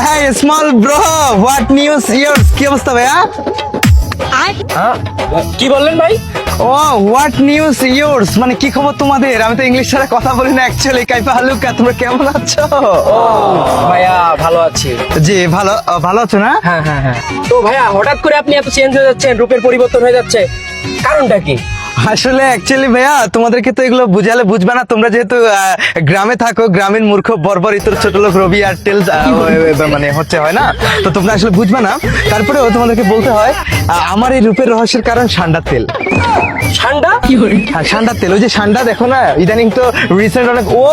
Hey, small bro, what news yours? কি অবস্থা ভাইয়া? কি বললেন ভাই? ও হোয়াট নিউজ ইয়োর্স, মানে কি খবর তোমাদের? আমি তো ইংলিশ ছাড়া কথা বলি না অ্যাকচুয়ালি। কাইফা হালুকা, তোমরা কেমন আছো? ভাইয়া ভালো আছি। জি ভালো, ভালো আছো না? হ্যাঁ হ্যাঁ হ্যাঁ। তো ভাইয়া হঠাৎ করে আপনি এত চেঞ্জ হয়ে যাচ্ছেন, রূপের পরিবর্তন হয়ে যাচ্ছে, কারণটা কি? আসলে অ্যাকচুয়ালি ভাইয়া তোমাদেরকে তো এগুলো বুঝালে বুঝবে না। তোমরা যেহেতু গ্রামে থাকো, গ্রামীণ মূর্খ বর্বর ইতর ছোট লোক রবি এয়ারটেল মানে হচ্ছে হয় না, তো তোমরা আসলে বুঝবে না। তারপরেও তোমাদেরকে বলতে হয় আমার এই রূপের রহস্যের কারণ সান্ডার তেল। ঠান্ডা হ্যাঁ সান্ডার তেল, ওই যে সান্ডা দেখো না ইদানিং তো রিসেন্ট অনেক। ও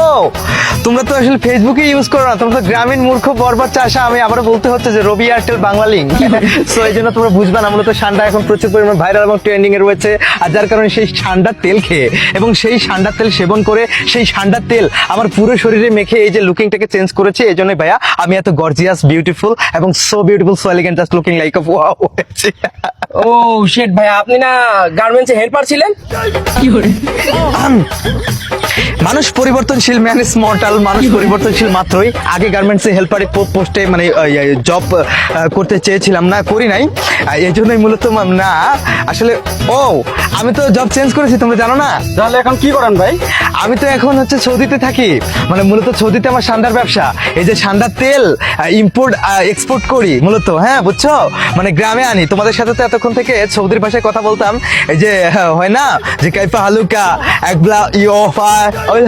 তোমরা তো আসলে ফেসবুকে ইউজ করো না, তোমরা তো গ্রামীণ মূর্খ বর্বর চাষা। আমি আবার বলতে হচ্ছে যে রবি এয়ারটেল বাংলা লিঙ্ক, সো এই জন্য তোমরা বুঝবে না। মূলত সান্ডা এখন প্রচুর পরিমাণ ভাইরাল এবং ট্রেন্ডিং এ রয়েছে, আর যার কারণে সেই সান্ডার তেল খেয়ে এবং সেই সান্ডার তেল সেবন করে সেই সান্ডার তেল আমার পুরো শরীরে মেখে এই যে লুকিংটাকে চেঞ্জ করেছে। এই জন্যই ভাইয়া আমি এত গর্জিয়াস, বিউটিফুল এবং so beautiful, so elegant, just looking like a wow. Oh shit ভাইয়া, আপনি না গার্মেন্টসে হেল্পার ছিলেন? মানুষ পরিবর্তনশীল, ম্যান ইজ মর্টাল। মানুষ পরিবর্তনশীল মাত্রই। আগে গার্মেন্টসে হেল্পারে পোস্টে মানে জব করতে চেয়েছিলাম, না করি নাই, এই জন্যই মূলত না আসলে। ও আমি তো জব চেঞ্জ করেছি, তোমরা জানো না? তাহলে এখন কি করেন ভাই? আমি তো এখন হচ্ছে সৌদিতে থাকি, মানে মূলত সৌদিতে আমার সান্ডার ব্যবসা। এই যে সান্ডার তেল ইম্পোর্ট এক্সপোর্ট করি মূলত, হ্যাঁ বুঝছো, মানে গ্রামে আনি। তোমাদের সাথে তো এতক্ষণ থেকে সৌদির ভাষায় কথা বলতাম, এই যে হয় না যে কাইফা হালুকা একলা ইওফা ওই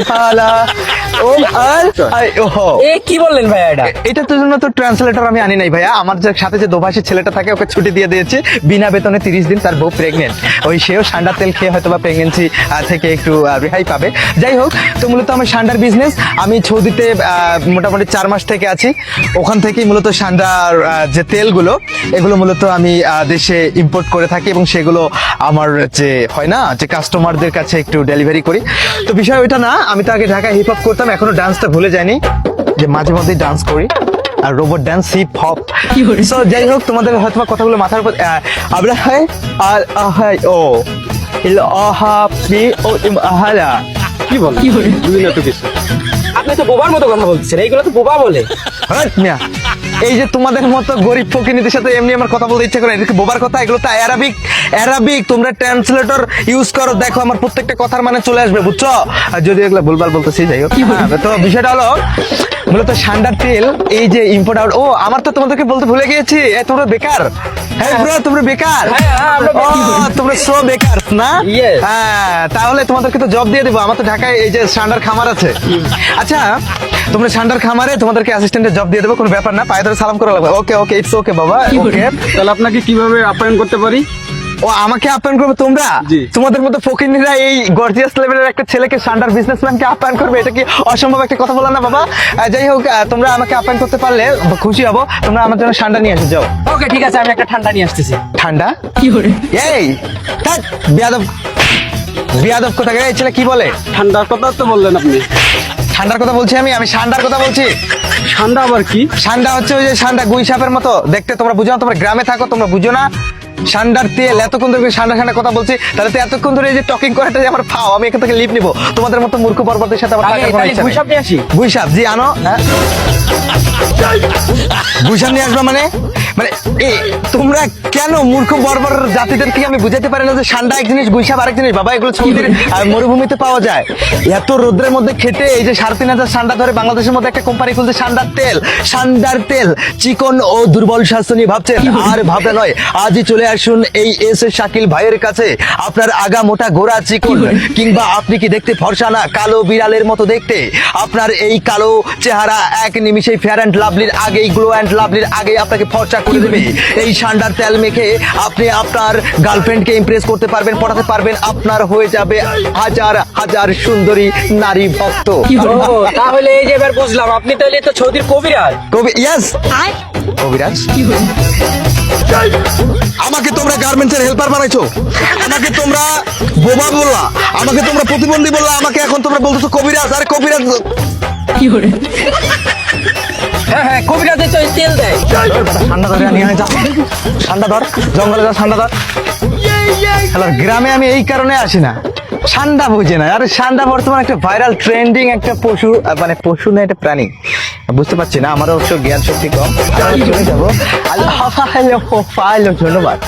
হালা ও আর ওহো। এ কি বললেন ভাইয়া? এটা তো জন্য তো ট্রান্সলেটর আমি আনি নাই ভাইয়া। আমার যে সাথে যে দোভাষী ছেলেটা থাকে ওকে ছুটি দিয়ে দিয়েছে বিনা বেতনে 30 দিন, তার বউ প্রেগনেন্ট। ওই সেও সান্ডার তেল খেয়ে হয়তো বা প্রেগনেন্সি থেকে একটু রেহাই পাবে। যাই হোক, তো মূলত আমার সান্ডার বিজনেস। আমি সৌদিতে মোটামুটি 4 মাস থেকে আছি। ওখান থেকেই মূলত সান্ডার যে তেলগুলো এগুলো মূলত আমি দেশে ইম্পোর্ট করে থাকি এবং সেগুলো আমার যে হয় না যে কাস্টমারদের কাছে একটু ডেলিভারি করি। তো বিষয় ওইটা না, আমি তো আগে ঢাকায় হিপ হপ করতাম, এখনো ডান্সটা ভুলে যাইনি, যে মাঝে মধ্যেই ডান্স করি, আর robot dance, hip hop. So যাই হোক, তোমাদের হয়তো কথাগুলো মাথার উপর আমরা হয় আর ও আহারা কি বলেন? বুঝিনা তো কিছু। আপনি তো বোবার মতো কথা বলছেন, এইগুলো তো বোবা বলে। এই যে তোমাদের মতো গরিব ফকিনীদের সাথে এমনি আমার কথা বলতে ইচ্ছা করে, এটা কি বোবার কথা? এগুলো তো অ্যারাবিক। তোমরা ট্রান্সলেটর ইউজ করো, দেখো আমার প্রত্যেকটা কথার মানে চলে আসবে, বুঝছো? আর যদি এগুলো ভুলভাল বলতেছি, যাই হোক। তো বিষয়টা হলো মূলত সান্ডার তেল এই যে ইম্পোর্ট আউট। ও আমার তো তোমাদেরকে বলতে ভুলে গিয়েছি, তোমরা বেকার। হ্যাঁ ব্রো, তোমরা বেকার। তোমরা সো বেকার না? হ্যাঁ, তাহলে তোমাদেরকে তো জব দিয়ে দেবো। আমার তো ঢাকায় এই যে সান্ডার খামার আছে। আচ্ছা, তোমরা সান্ডার খামারে তোমাদেরকে অ্যাসিস্ট্যান্টের জব দিয়ে দেবো, কোনো ব্যাপার না। পায়ে ধরে সালাম করা লাগবে। ওকে ওকে, ইটস ওকে বাবা, ওকে। তাহলে আপনাকে কিভাবে আপ্যায়ন করতে পারি? ও আমাকে আপ্যায়ন করবে তোমরা? তোমাদের মতো ফকিনীরা এই গর্জিয়াস লেভেলের একটা ছেলেকে সান্ডার বিজনেসম্যানকে আপ্যায়ন করবে? এটা কি অসম্ভব একটা কথা বলা না বাবা? যাই হোক, তোমরা আমাকে আপ্যায়ন করতে পারলে খুশি হব। তোমরা আমার জন্য ঠান্ডা নিয়ে এসে যাও। ওকে ঠিক আছে, আমি একটা ঠান্ডা নিয়ে আসতেছি। ঠান্ডা? এই থাক, বিয়াদব কোথাকার এই ছেলে কি বলে? ঠান্ডার কথা তো বললেন আপনি। ঠান্ডার কথা বলছি আমি সান্ডার কথা বলছি। ঠান্ডা আবার কি? সান্ডা হচ্ছে ওই যে সান্ডা গুই সাপের মতো দেখতে, তোমরা বুঝো না? তোমরা গ্রামে থাকো, তোমরা বুঝো না? সান্ডার তেল, এতক্ষণ ধরে সান্ডা কথা বলছি, তাহলে তো এতক্ষণ ধরে এই যে টকিং করাটা যে আমার ফাও, আমি এখান থেকে লিপ নিবো। তোমাদের মতো মূর্খ বর্বরদের সাথে আমার থাকার কোনো ইচ্ছা নেই। গুইসাপ নিয়ে আসি। গুইসাপ জি আনো। গুইসাপ নিয়ে আসবা মানে মানে তোমরা কেন মূর্খ বর্বর জাতিদেরকে আমি বুঝাতে পারি না যে সান্ডা এক জিনিস, গুইসাপ আরেক জিনিস? বাবা, এগুলো সৌদির মরুভূমিতে পাওয়া যায়। এত রোদ্রের মধ্যে খেটে এই যে 3,500 সান্ডা ধরে বাংলাদেশের মধ্যে একটা কোম্পানি খুলছে সান্ডার তেল। চিকন ও দুর্বল স্বাস্থ্য নিয়ে ভাবছেন? আর ভাবনা নয়, আজই চলে আসুন এই এস শাকিল ভাইয়ের কাছে। আপনার আগা মোটা গোরা চিকন, কিংবা আপনি কি দেখতে ফর্সা না, কালো বিড়ালের মতো দেখতে? আপনার এই কালো চেহারা এক নিমিষেই ফেয়ার অ্যান্ড লাভলির আগেই, গ্লো অ্যান্ড লাভলির আগেই আপনাকে ফর্সা করে দেবে। এই সান্ডার তেল মেখে আপনি আপনার গার্লফ্রেন্ডকে ইমপ্রেস করতে পারবেন, পটাতে পারবেন। আপনার হয়ে যাবে হাজার হাজার সুন্দরী নারী ভক্ত। তাহলে এই যে এবার বুঝলাম, আপনি তাহলে তো সৌদির কবিরাজ। ইয়েস, কবিরাজ। আমাকে তোমরা গার্মেন্টসের হেল্পার বানাইছো, আমাকে তোমরা বোবা বললা, আমাকে তোমরা প্রতিবন্ধী বললা, আমাকে এখন তোমরা বলতেছো কবিরাজ। আর কবিরাজ হ্যাঁ, কবিরাজের তো তেল দেয়। ঠান্ডা ধরে নিয়ে যা, ঠান্ডা ধর, জঙ্গলে যা, ঠান্ডা ধর। গ্রামে আমি এই কারণে আসি না, ঠান্ডা বুঝে না, আরে ঠান্ডা বর্তমানে একটা ভাইরাল ট্রেন্ডিং একটা পশু, মানে পশু না, এটা প্রাণী। বুঝতে পারছি না, আমারও অবশ্য জ্ঞান শক্তি কম। আমি চলে যাবো। আল্লাহ হাফেজ, ধন্যবাদ।